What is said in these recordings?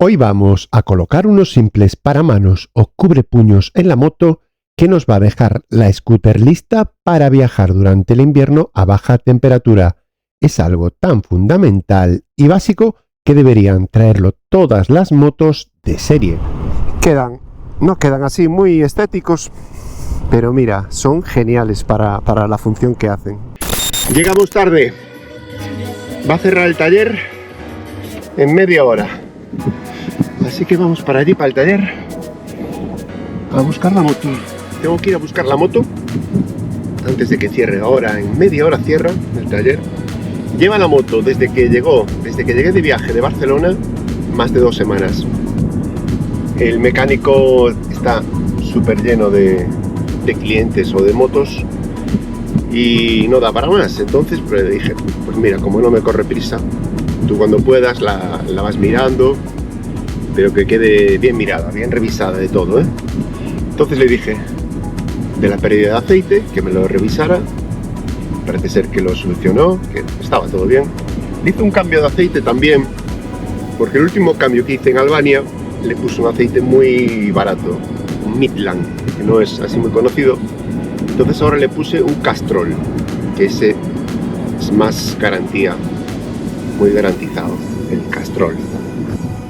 Hoy vamos a colocar unos simples paramanos o cubrepuños en la moto que nos va a dejar la scooter lista para viajar durante el invierno a baja temperatura. Es algo tan fundamental y básico que deberían traerlo todas las motos de serie. No quedan así muy estéticos, pero mira, son geniales para la función que hacen. Llegamos tarde. Va a cerrar el taller en media hora. Así que vamos para allí, para el taller, a buscar la moto. Tengo que ir a buscar la moto antes de que cierre. Ahora, en media hora cierra el taller. Lleva la moto desde que llegué de viaje de Barcelona, más de 2 semanas. El mecánico está súper lleno de clientes o de motos y no da para más. Entonces pues le dije, pues mira, como no me corre prisa, tú cuando puedas la vas mirando, pero que quede bien mirada, bien revisada de todo, ¿eh? Entonces le dije de la pérdida de aceite, que me lo revisara. Parece ser que lo solucionó, que estaba todo bien. Le hice un cambio de aceite también, porque el último cambio que hice en Albania le puse un aceite muy barato, un Midland, que no es así muy conocido. Entonces ahora le puse un Castrol, que ese es más garantía, muy garantizado, el Castrol.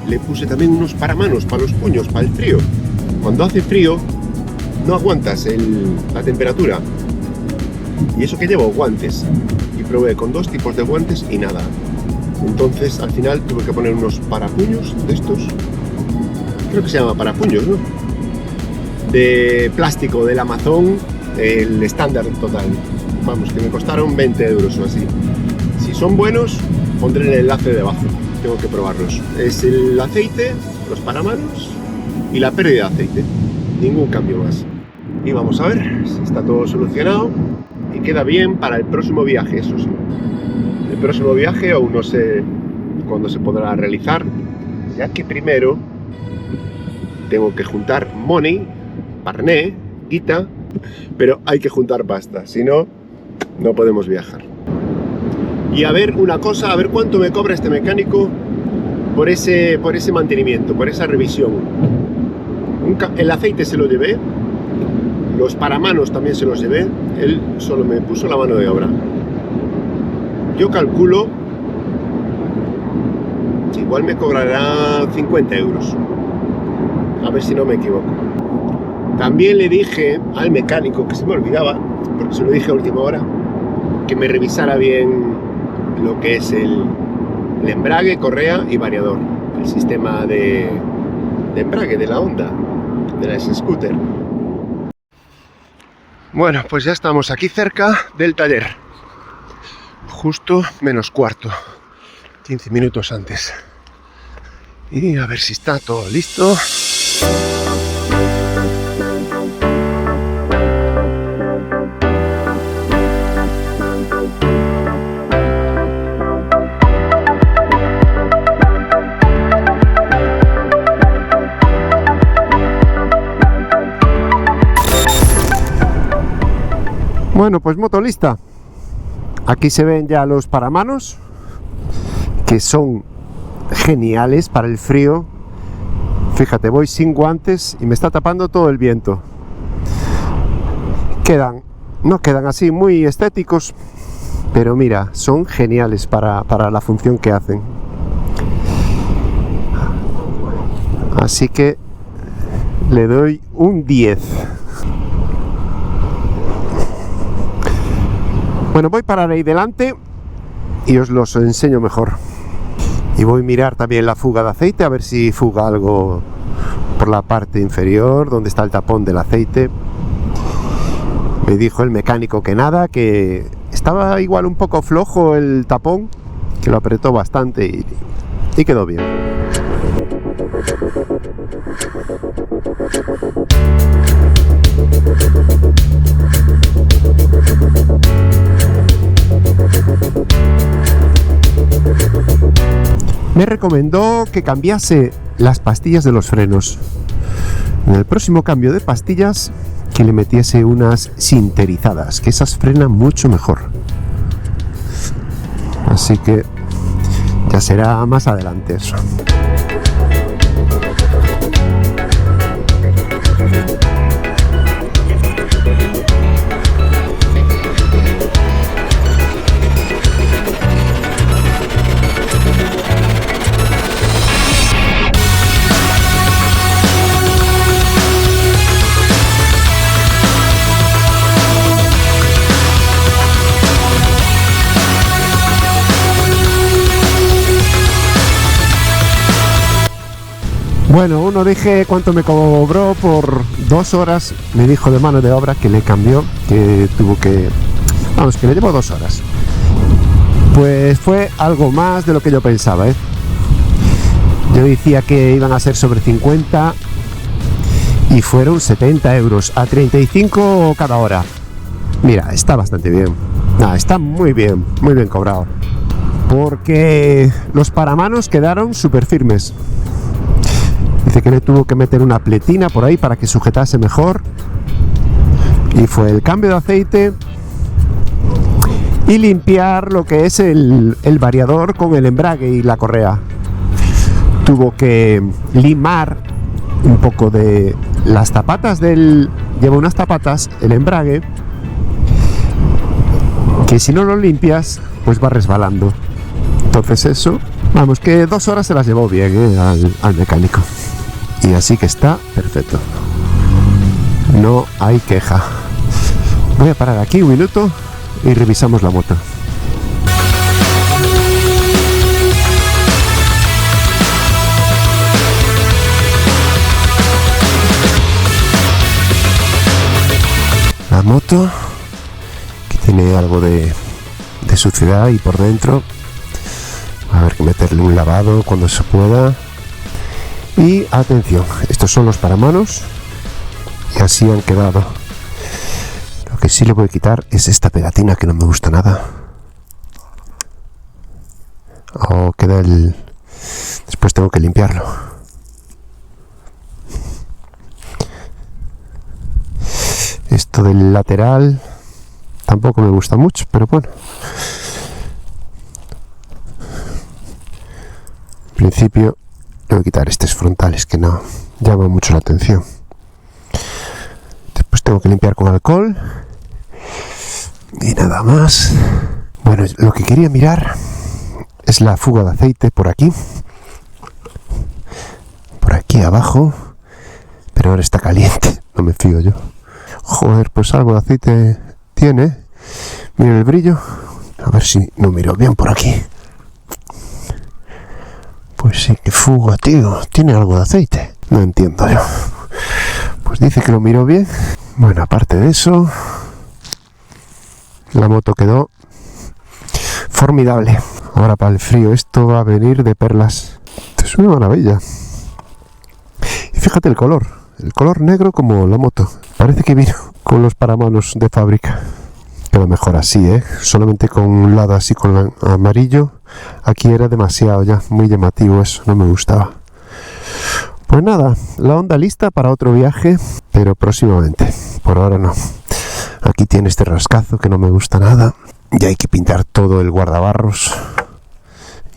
Le puse también unos paramanos para los puños, para el frío. Cuando hace frío no aguantas la temperatura. Y eso que llevo guantes. Y probé con 2 tipos de guantes y nada. Entonces al final tuve que poner unos parapuños de estos. Creo que se llama parapuños, ¿no? De plástico del Amazon, el estándar total. Vamos, que me costaron 20 euros o así. Si son buenos, pondré el enlace debajo. Tengo que probarlos. Es el aceite, los paramanos y la pérdida de aceite. Ningún cambio más. Y vamos a ver si está todo solucionado y queda bien para el próximo viaje, eso sí. El próximo viaje aún no sé cuándo se podrá realizar, ya que primero tengo que juntar money, parné, guita, pero hay que juntar pasta, si no, no podemos viajar. Y a ver una cosa, a ver cuánto me cobra este mecánico por ese mantenimiento, por esa revisión. El aceite se lo llevé, los paramanos también se los llevé, él solo me puso la mano de obra. Yo calculo, igual me cobrará 50 euros, a ver si no me equivoco. También le dije al mecánico, que se me olvidaba, porque se lo dije a última hora, que me revisara bien lo que es el embrague, correa y variador, el sistema de embrague de la Honda, de la S-Scooter. Bueno, pues ya estamos aquí cerca del taller, justo menos cuarto, 15 minutos antes, y a ver si está todo listo. Bueno, pues moto lista. Aquí se ven ya los paramanos, que son geniales para el frío. Fíjate, voy sin guantes y me está tapando todo el viento. No quedan así muy estéticos, pero mira, son geniales para la función que hacen. Así que le doy un 10. Bueno, voy a parar ahí delante y os los enseño mejor. Y voy a mirar también la fuga de aceite, a ver si fuga algo por la parte inferior, donde está el tapón del aceite. Me dijo el mecánico que nada, que estaba igual un poco flojo el tapón, que lo apretó bastante y quedó bien. Me recomendó que cambiase las pastillas de los frenos. En el próximo cambio de pastillas, que le metiese unas sinterizadas, que esas frenan mucho mejor. Así que ya será más adelante eso. Bueno, uno dije cuánto me cobró por 2 horas, me dijo de mano de obra que le cambió, que tuvo que... Vamos, que le llevó 2 horas. Pues fue algo más de lo que yo pensaba, ¿eh? Yo decía que iban a ser sobre 50 y fueron 70 euros a 35 cada hora. Mira, está bastante bien. Está muy bien cobrado. Porque los paramanos quedaron súper firmes. Dice que le tuvo que meter una pletina por ahí para que sujetase mejor. Y fue el cambio de aceite y limpiar lo que es el variador con el embrague y la correa. Tuvo que limar un poco de las zapatas lleva unas zapatas, el embrague, que si no lo limpias pues va resbalando. Entonces eso, vamos, que 2 horas se las llevó bien al mecánico. Y así que está perfecto, no hay queja. Voy a parar aquí un minuto y revisamos la moto. La moto, que tiene algo de suciedad y por dentro va a haber que meterle un lavado cuando se pueda. Y atención, estos son los paramanos y así han quedado. Lo que sí le voy a quitar es esta pegatina que no me gusta nada. Queda después tengo que limpiarlo. Esto del lateral tampoco me gusta mucho, pero bueno. En principio voy a quitar estos frontales que no llaman mucho la atención. Después tengo que limpiar con alcohol y nada más. Bueno, lo que quería mirar es la fuga de aceite por aquí abajo, pero ahora está caliente, no me fío yo. Joder, pues algo de aceite tiene. Miren el brillo. A ver si no miro bien por aquí. Pues sí, que fuga, tío. Tiene algo de aceite. No entiendo yo. Pues dice que lo miró bien. Bueno, aparte de eso, la moto quedó formidable. Ahora para el frío esto va a venir de perlas. Esto es una maravilla. Y fíjate el color negro como la moto. Parece que vino con los paramanos de fábrica. Quedó mejor así, solamente con un lado así con amarillo. Aquí era demasiado ya, muy llamativo eso, no me gustaba. Pues nada, la Honda lista para otro viaje, pero próximamente. Por ahora no. Aquí tiene este rascazo que no me gusta nada. Y hay que pintar todo el guardabarros.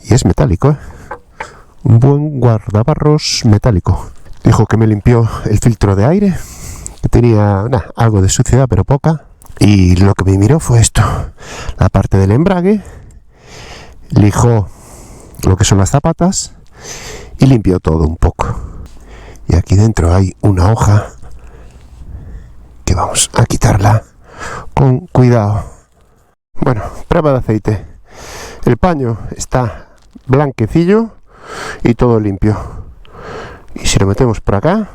Y es metálico, un buen guardabarros metálico. Dijo que me limpió el filtro de aire, que tenía algo de suciedad pero poca. Y lo que me miró fue esto, la parte del embrague, lijó lo que son las zapatas y limpió todo un poco. Y aquí dentro hay una hoja que vamos a quitarla con cuidado. Bueno, prueba de aceite. El paño está blanquecillo y todo limpio. Y si lo metemos por acá,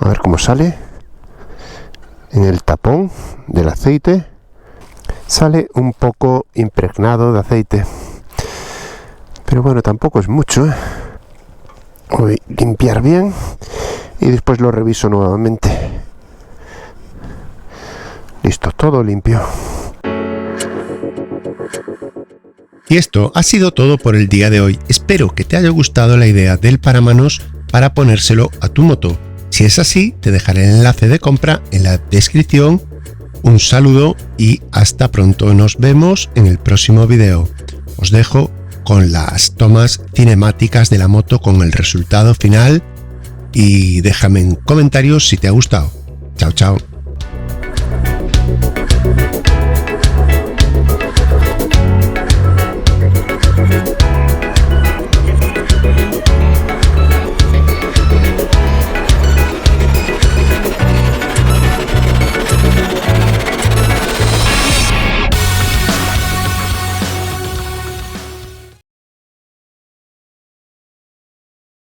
a ver cómo sale. En el tapón del aceite sale un poco impregnado de aceite, pero bueno, tampoco es mucho. Voy a limpiar bien y después lo reviso nuevamente. Listo, todo limpio. Y esto ha sido todo por el día de hoy. Espero que te haya gustado la idea del paramanos para ponérselo a tu moto. Si es así, te dejaré el enlace de compra en la descripción. Un saludo y hasta pronto. Nos vemos en el próximo video. Os dejo con las tomas cinemáticas de la moto con el resultado final y déjame en comentarios si te ha gustado. Chao, chao.